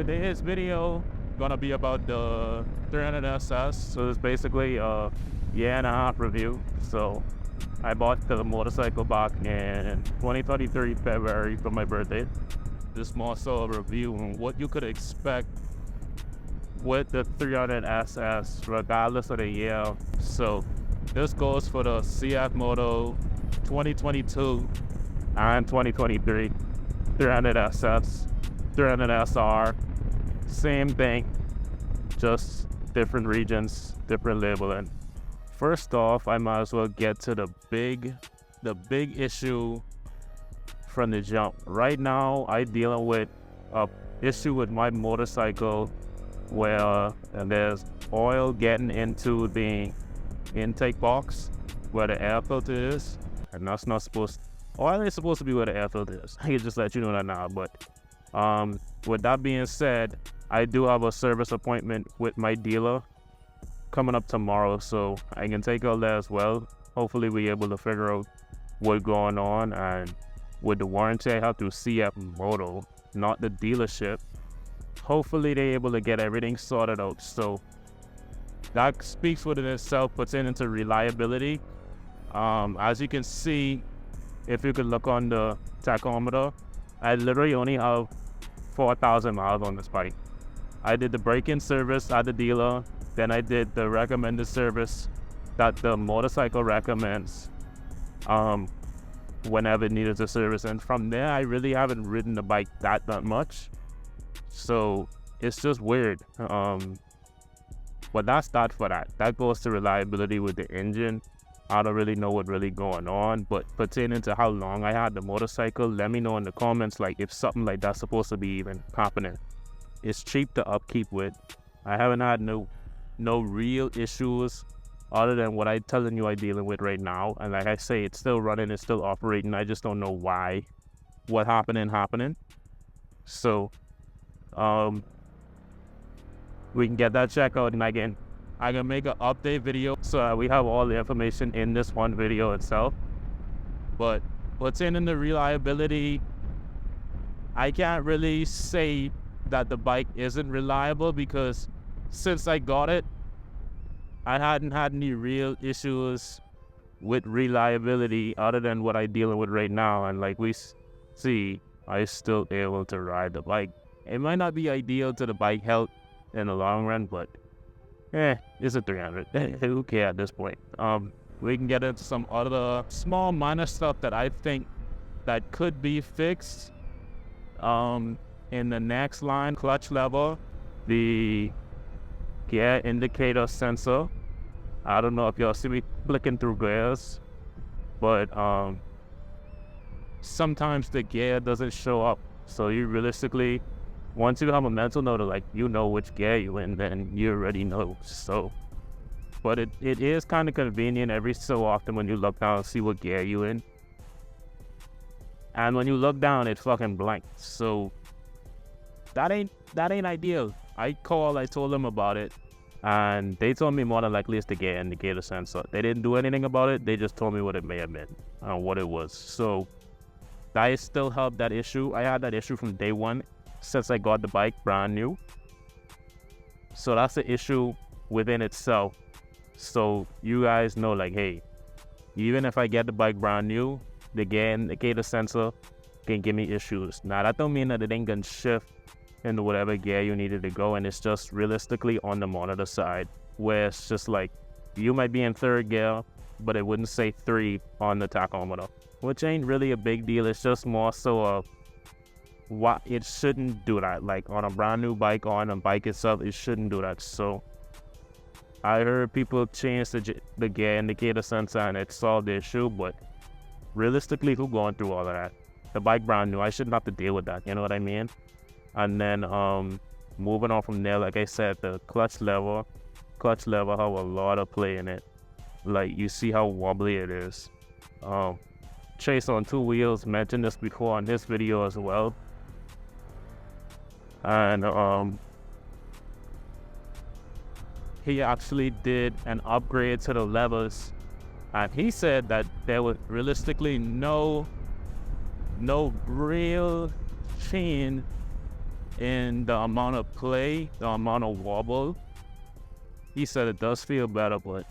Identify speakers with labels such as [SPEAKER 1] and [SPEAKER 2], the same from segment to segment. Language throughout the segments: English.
[SPEAKER 1] today's video gonna be about the 300SS. So it's basically a year and a half review. So I bought the motorcycle back in 2023 February for my birthday. This more so a review on what you could expect with the 300SS regardless of the year. So this goes for the CFMoto 2022 and 2023 300SS, 300SR, same thing, just different regions, different labeling. First off, I might as well get to the big issue from the jump. Right now, I dealing with a issue with my motorcycle where there's oil getting into the intake box where the air filter is, and that's not supposed to. Oil is supposed to be where the air filter is. I can just let you know that now. But with that being said, I do have a service appointment with my dealer coming up tomorrow, so I can take out there as well. Hopefully we're able to figure out what's going on, and with the warranty I have through CFMoto, not the dealership, hopefully they're able to get everything sorted out. So that speaks within itself, puts it into reliability. As you can see, if you could look on the tachometer, I literally only have 4,000 miles on this bike. I did the break-in service at the dealer, then I did the recommended service that the motorcycle recommends whenever it needed a service, and from there I really haven't ridden the bike that much, so it's just weird. But that's that for that. That goes to reliability with the engine. I don't really know what really going on, but pertaining to how long I had the motorcycle, let me know in the comments, like, if something like that's supposed to be even happening. It's cheap to upkeep with. I haven't had no real issues other than what I'm telling you I'm dealing with right now. And like I say, it's still running, it's still operating. I just don't know why, what happening. So we can get that checked out, and again, I can make an update video so we have all the information in this one video itself. But what's in the reliability, I can't really say that the bike isn't reliable, because since I got it, I hadn't had any real issues with reliability other than what I'm dealing with right now. And like we see, I'm still able to ride the bike. It might not be ideal to the bike health in the long run, but it's a 300. Who cares at this point? We can get into some other small minor stuff that I think that could be fixed. In the next line, clutch lever, the gear indicator sensor. I don't know if y'all see me flicking through gears, but sometimes the gear doesn't show up. So you realistically, once you have a mental note of, like, you know which gear you in, then you already know. So, but it is kind of convenient every so often when you look down and see what gear you in. And when you look down, it's fucking blank. So that ain't ideal. I told them about it, and they told me more than likely it's the gear indicator sensor. They didn't do anything about it. They just told me what it may have been and what it was. So that still helped that issue. I had that issue from day one since I got the bike brand new. So that's the issue within itself. So you guys know, like, hey, even if I get the bike brand new, the gear indicator sensor can give me issues. Now that don't mean that it ain't gonna shift into whatever gear you needed to go, and it's just realistically on the monitor side, where it's just like you might be in third gear, but it wouldn't say 3 on the tachometer, which ain't really a big deal. It's just more so of what it shouldn't do that. Like on a brand new bike or on a bike itself, it shouldn't do that. So I heard people change the gear indicator sensor and it solved the issue, but realistically, who going through all of that? The bike brand new, I shouldn't have to deal with that, you know what I mean? And then moving on from there, like I said, the clutch lever have a lot of play in it. Like, you see how wobbly it is. Chase on 2 wheels, mentioned this before on this video as well. And he actually did an upgrade to the levers, and he said that there was realistically no real change in the amount of play, the amount of wobble. He said it does feel better, but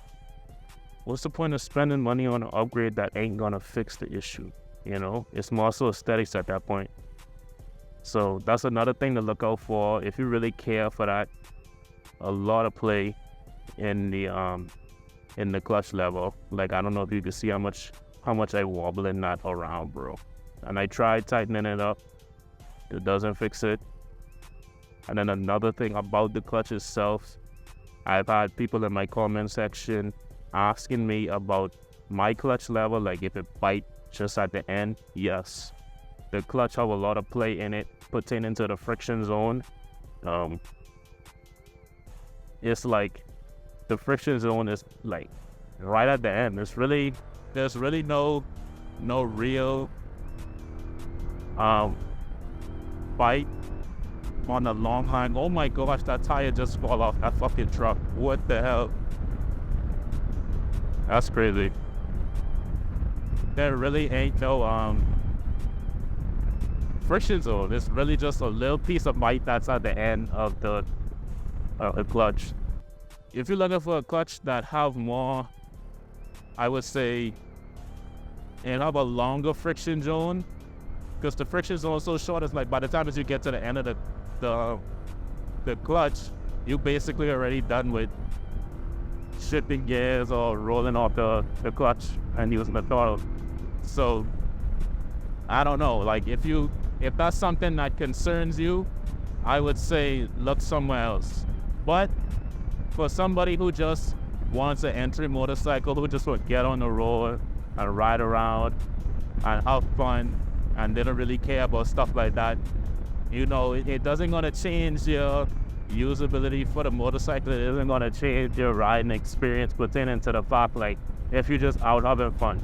[SPEAKER 1] what's the point of spending money on an upgrade that ain't gonna fix the issue? You know, it's more so aesthetics at that point. So that's another thing to look out for if you really care for that. A lot of play in the clutch level. Like, I don't know if you can see how much I wobble in that around, bro. And I tried tightening it up. It doesn't fix it. And then another thing about the clutch itself, I've had people in my comment section asking me about my clutch level, like if it bite just at the end. Yes, the clutch have a lot of play in it pertaining to the friction zone. It's like the friction zone is like right at the end. There's really no real bite on the long hang. Oh my gosh, that tire just fell off that fucking truck. What the hell? That's crazy. There really ain't no friction zone. It's really just a little piece of bite that's at the end of the clutch. If you're looking for a clutch that have more, I would say, and have a longer friction zone, because the friction zone is so short, it's like by the time as you get to the end of the clutch, you basically already done with shifting gears or rolling off the clutch and using the throttle. So I don't know, like if that's something that concerns you, I would say look somewhere else. But for somebody who just wants an entry motorcycle, who just want to get on the road and ride around and have fun, and they don't really care about stuff like that, you know, it doesn't gonna change your usability for the motorcycle. It isn't gonna change your riding experience pertaining to the fact, like, if you're just out having fun.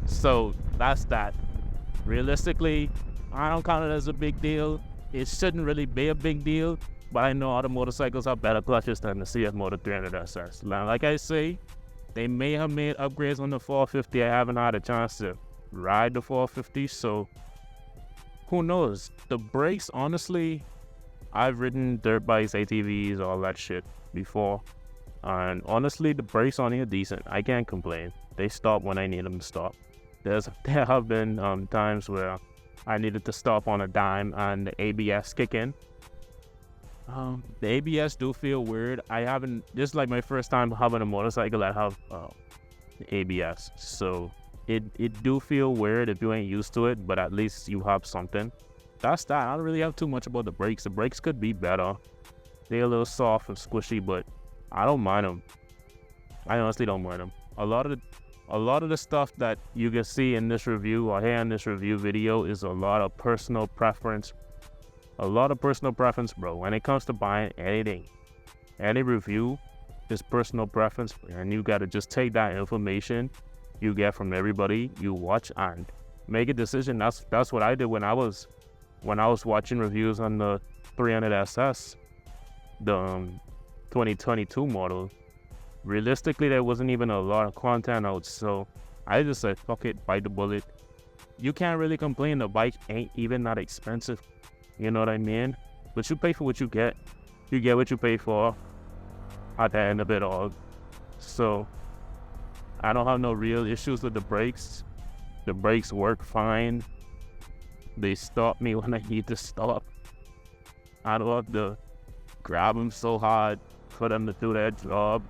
[SPEAKER 1] So that's that. Realistically, I don't count it as a big deal. It shouldn't really be a big deal, but I know other motorcycles have better clutches than the CFMoto 300SS. Now, like I say, they may have made upgrades on the 450. I haven't had a chance to ride the 450, so who knows? The brakes, honestly, I've ridden dirt bikes, ATVs, all that shit before, and honestly, the brakes on here are decent. I can't complain. They stop when I need them to stop. There have been times where I needed to stop on a dime and the ABS kick in. The ABS do feel weird. This is like my first time having a motorcycle that have ABS, so it do feel weird if you ain't used to it, but at least you have something. That's that. I don't really have too much about the brakes. The brakes could be better. They're a little soft and squishy, but I don't mind them. I honestly don't mind them. A lot of the stuff that you can see in this review or hear in this review video is a lot of personal preference. A lot of personal preference, bro. When it comes to buying anything, any review is personal preference, and you gotta just take that information you get from everybody you watch and make a decision. That's what I did when I was watching reviews on the 300SS, the 2022 model. Realistically, there wasn't even a lot of content out, so I just said, fuck it, bite the bullet. You can't really complain. The bike ain't even that expensive, you know what I mean? But you pay for what you get. You get what you pay for at the end of it all. So I don't have no real issues with the brakes. The brakes work fine. They stop me when I need to stop. I don't have to grab them so hard for them to do their job.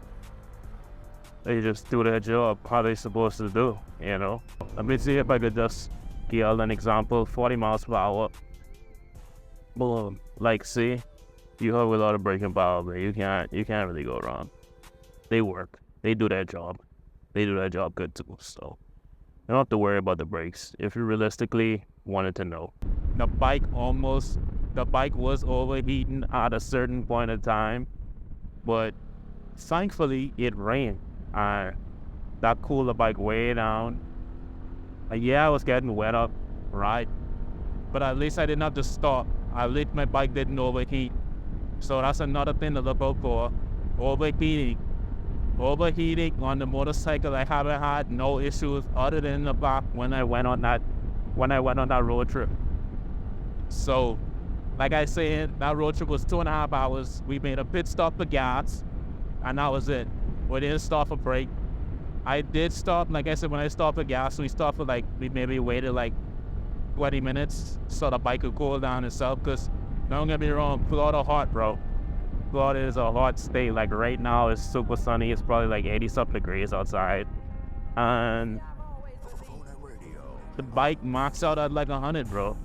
[SPEAKER 1] They just do their job how they supposed to do, you know? Let me see if I could just give you an example. 40 miles per hour. Boom. Like, see? You have a lot of braking power, but you can't really go wrong. They work. They do their job. They do their job good too, so you don't have to worry about the brakes if you realistically wanted to know. The bike was overheating at a certain point in time, but thankfully it rained. That cooled the bike way down. Yeah, I was getting wet up, right? But at least I didn't have to stop. At least my bike didn't overheat. So that's another thing to look out for. Overheating on the motorcycle. I haven't had no issues other than the back when I went on that road trip. So, like I said, that road trip was 2.5 hours. We made a pit stop for gas, and that was it. We didn't stop for break. I did stop, like I said, when I stopped for gas, we stopped for we maybe waited 20 minutes so the bike could cool down itself. Because don't get me wrong, Florida hot, bro. Florida is a hot state. Like right now, it's super sunny. It's probably 80-something degrees outside, and the bike maxed out at 100, bro.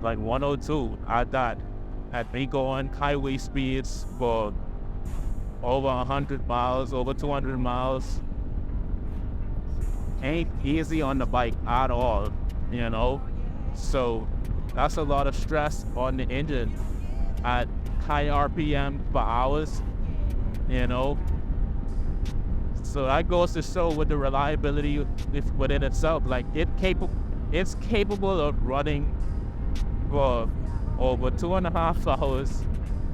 [SPEAKER 1] 102 at that. At me going highway speeds for over 100 miles, over 200 miles. Ain't easy on the bike at all, you know? So that's a lot of stress on the engine at high RPM for hours, you know? So that goes to show with the reliability within itself. It's capable of running for over 2.5 hours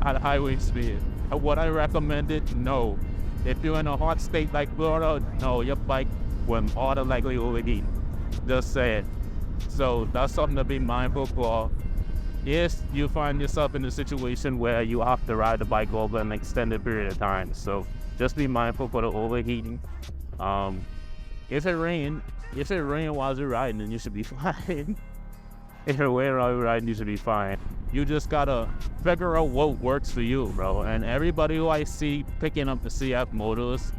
[SPEAKER 1] at highway speed. Would I recommend it? No. If you're in a hot state like Florida, no, your bike will more than likely overheat. Just say it. So that's something to be mindful for. Yes, you find yourself in a situation where you have to ride the bike over an extended period of time. So just be mindful for the overheating. If it rains while you're riding, then you should be fine. If you're waiting while you're riding, you should be fine. You just gotta figure out what works for you, bro. And everybody who I see picking up the CFMotos,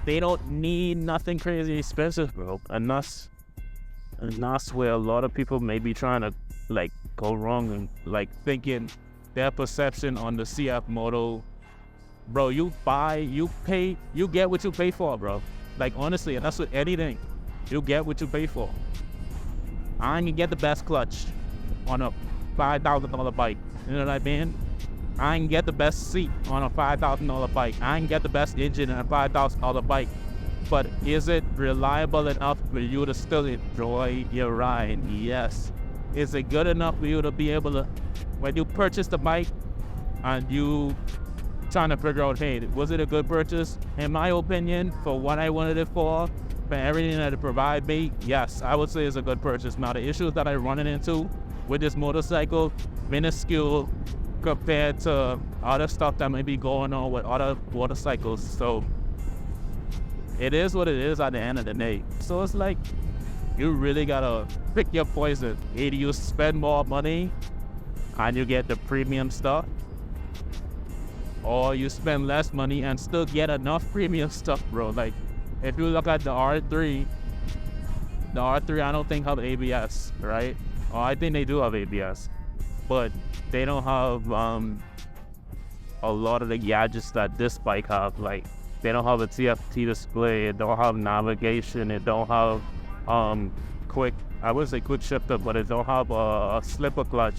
[SPEAKER 1] they don't need nothing crazy expensive, bro. And that's where a lot of people may be trying to go wrong and thinking their perception on the CFMoto. Bro, you get what you pay for, bro. Honestly, and that's with anything. You get what you pay for. I ain't gonna get the best clutch on a $5,000 bike. You know what I mean? I ain't get the best seat on a $5,000 bike. I ain't get the best engine on a $5,000 bike. But is it reliable enough for you to still enjoy your ride? Yes. Is it good enough for you to be able to, when you purchase the bike and you trying to figure out, hey, was it a good purchase? In my opinion, for what I wanted it for everything that it provided me, yes, I would say it's a good purchase. Now, the issues that I'm running into with this motorcycle, minuscule compared to other stuff that may be going on with other motorcycles. So it is what it is at the end of the day. So it's you really gotta pick your poison. Either you spend more money and you get the premium stuff, or you spend less money and still get enough premium stuff, bro. If you look at the R3 I don't think have ABS, right? Or I think they do have ABS, but they don't have a lot of the gadgets that this bike have. They don't have a TFT display, it don't have navigation, it don't have I would say quick shifter, but it don't have a slipper clutch.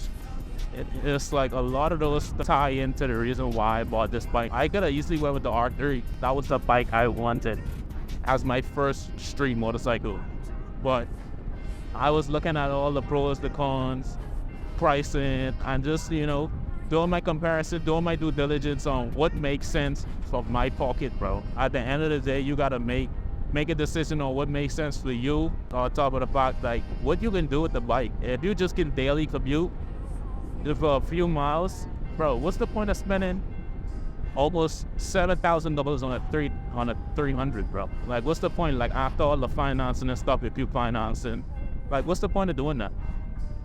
[SPEAKER 1] It's a lot of those tie into the reason why I bought this bike. I could have easily went with the R3. That was the bike I wanted as my first street motorcycle. But I was looking at all the pros, the cons, pricing, and just, doing my comparison, doing my due diligence on what makes sense for my pocket, bro. At the end of the day, you gotta make a decision on what makes sense for you, on top of the fact, what you can do with the bike. If you just can daily commute for a few miles, bro, what's the point of spending almost $7,000 on a 300, bro? What's the point? After all the financing and stuff, if you financing, what's the point of doing that?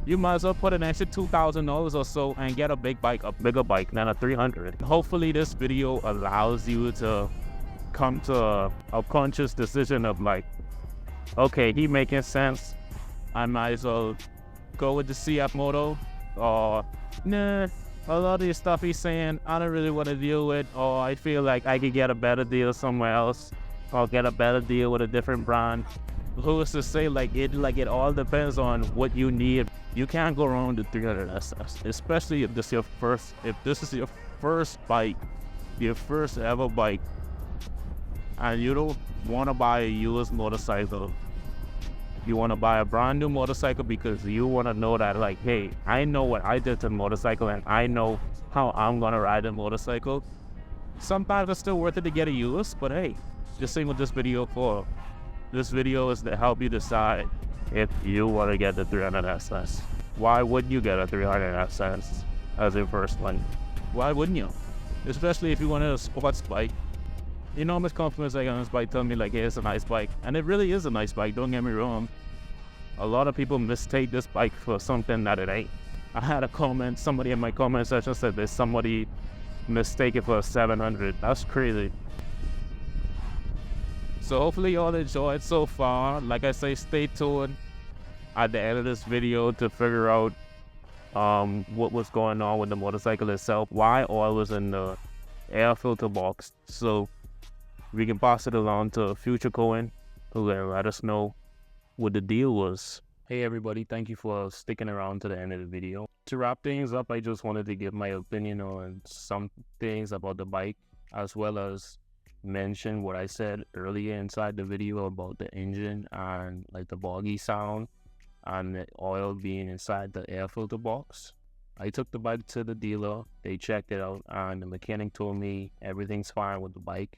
[SPEAKER 1] You might as well put an extra $2,000 or so and get a bigger bike than a 300. Hopefully this video allows you to come to a conscious decision of okay, he making sense, I might as well go with the CFMoto, or nah, a lot of the stuff he's saying I don't really want to deal with, or I feel like I could get a better deal somewhere else, or get a better deal with a different brand. Who is to say? It all depends on what you need. You can't go wrong with the 300SS, especially if this is your first bike, your first ever bike, and you don't want to buy a used motorcycle. You want to buy a brand new motorcycle because you want to know that, hey, I know what I did to the motorcycle and I know how I'm going to ride a motorcycle. Sometimes it's still worth it to get a used, but hey, just ain't what this video for. This video is to help you decide if you want to get the 300SS. why would you get a 300SS as your first one? Why wouldn't you? Especially if you want a sports bike. You know how much confidence I got on this bike telling me like, hey, it's a nice bike. And it really is a nice bike, don't get me wrong. A lot of people mistake this bike for something that it ain't. I had a comment, somebody in my comment section said there's somebody mistaken for a 700. That's crazy. So hopefully y'all enjoyed so far. Like I say, stay tuned at the end of this video to figure out what was going on with the motorcycle itself, why oil was in the air filter box, so we can pass it along to a future Cohen who can let us know what the deal was. Hey everybody, thank you for sticking around to the end of the video. To wrap things up, I just wanted to give my opinion on some things about the bike, as well as mention what I said earlier inside the video about the engine and like the boggy sound and the oil being inside the air filter box. I took the bike to the dealer, they checked it out, and the mechanic told me everything's fine with the bike.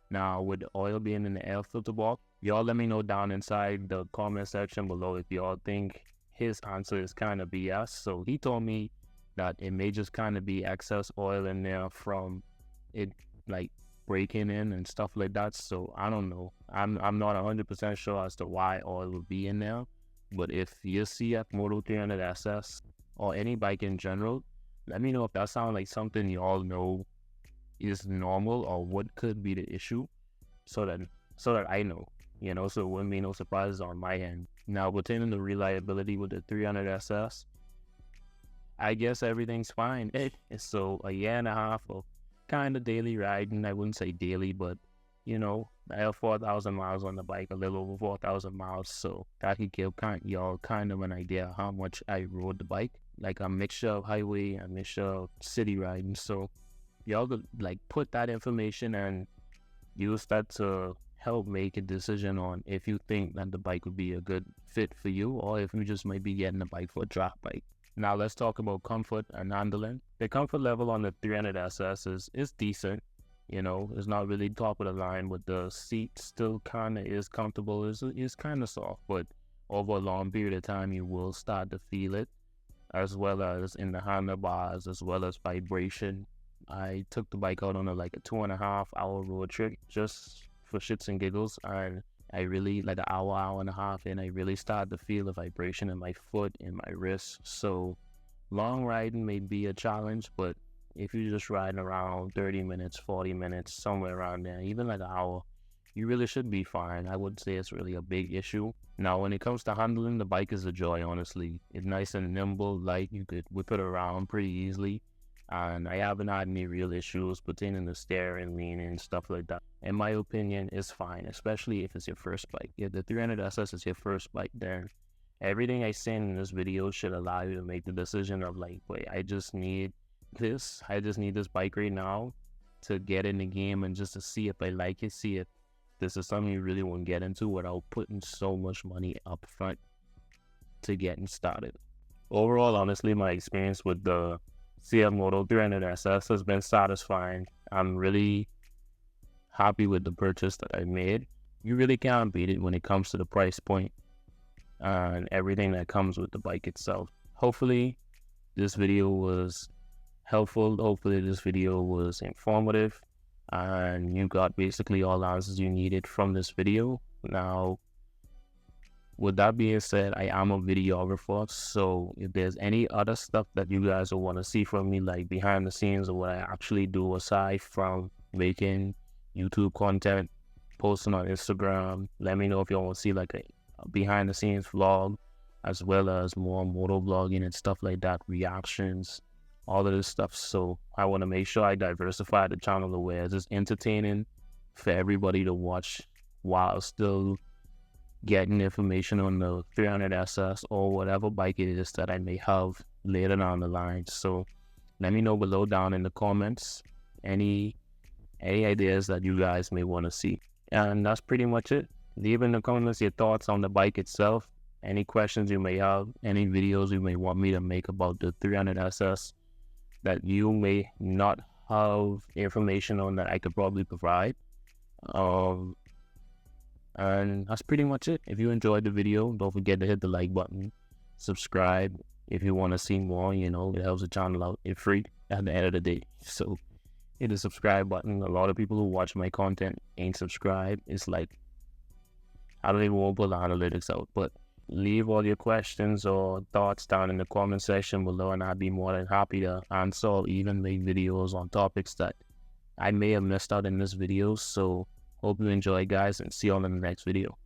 [SPEAKER 1] Now, with the oil being in the air filter box, y'all let me know down inside the comment section below if y'all think his answer is kind of BS. So he told me that it may just kind of be excess oil in there from it like breaking in and stuff like that. So I don't know. I'm not 100% sure as to why oil would be in there. But if you CFMoto 300SS or any bike in general, let me know if that sounds like something y'all know is normal or what could be the issue, so that I know, you know, so it wouldn't be no surprises on my end. Now, pertaining to reliability with the 300SS, I guess everything's fine. So a year and a half of kind of daily riding. I wouldn't say daily, but you know, I have 4,000 miles on the bike, a little over 4,000 miles, so that could give y'all kind of an idea how much I rode the bike. Like a mixture of highway, a mixture of city riding. So y'all could like put that information and use that to help make a decision on if you think that the bike would be a good fit for you, or if you just might be getting a bike for a drop bike. Now let's talk about comfort and handling. The comfort level on the 300SS is decent. You know, it's not really top of the line, but the seat still kind of is comfortable. It's kind of soft, but over a long period of time, you will start to feel it, as well as in the handlebars, as well as vibration. I took the bike out on a 2.5-hour road trip just for shits and giggles, and I really, like an hour and a half in, I really started to feel the vibration in my foot, in my wrist. So long riding may be a challenge, but if you're just riding around 30 minutes, 40 minutes, somewhere around there, even like an hour, you really should be fine. I wouldn't say it's really a big issue. Now, when it comes to handling, the bike is a joy, honestly. It's nice and nimble, light. You could whip it around pretty easily. And I haven't had any real issues pertaining to steering, leaning, and stuff like that. In my opinion, it's fine, especially if it's your first bike. If the 300SS is your first bike, then everything I say in this video should allow you to make the decision of like, wait, I just need this bike right now to get in the game and just to see if I like it, see if this is something you really want to get into without putting so much money up front to getting started. Overall, honestly, my experience with the CFMoto 300SS has been satisfying. I'm really happy with the purchase that I made. You really can't beat it when it comes to the price point and everything that comes with the bike itself. Hopefully this video was helpful. Hopefully this video was informative and you got basically all the answers you needed from this video. Now, with that being said, I am a videographer, so if there's any other stuff that you guys will want to see from me, like behind the scenes or what I actually do aside from making YouTube content, posting on Instagram, let me know if you want to see like a behind the scenes vlog, as well as more moto vlogging and stuff like that, reactions, all of this stuff. So I want to make sure I diversify the channel to where it's entertaining for everybody to watch while still getting information on the 300SS or whatever bike it is that I may have later down the line. So let me know below down in the comments any ideas that you guys may want to see. And that's pretty much it. Leave in the comments your thoughts on the bike itself, any questions you may have, any videos you may want me to make about the 300SS that you may not have information on that I could probably provide. And that's pretty much it. If you enjoyed the video, don't forget to hit the like button, subscribe, If you want to see more, it helps the channel out. It's free at the end of the day. So hit the subscribe button. A lot of people who watch my content ain't subscribed. It's like, I don't even want to put the analytics out, but leave all your questions or thoughts down in the comment section below, and I'd be more than happy to answer or even make videos on topics that I may have missed out in this video. So hope you enjoy, guys, and see you all in the next video.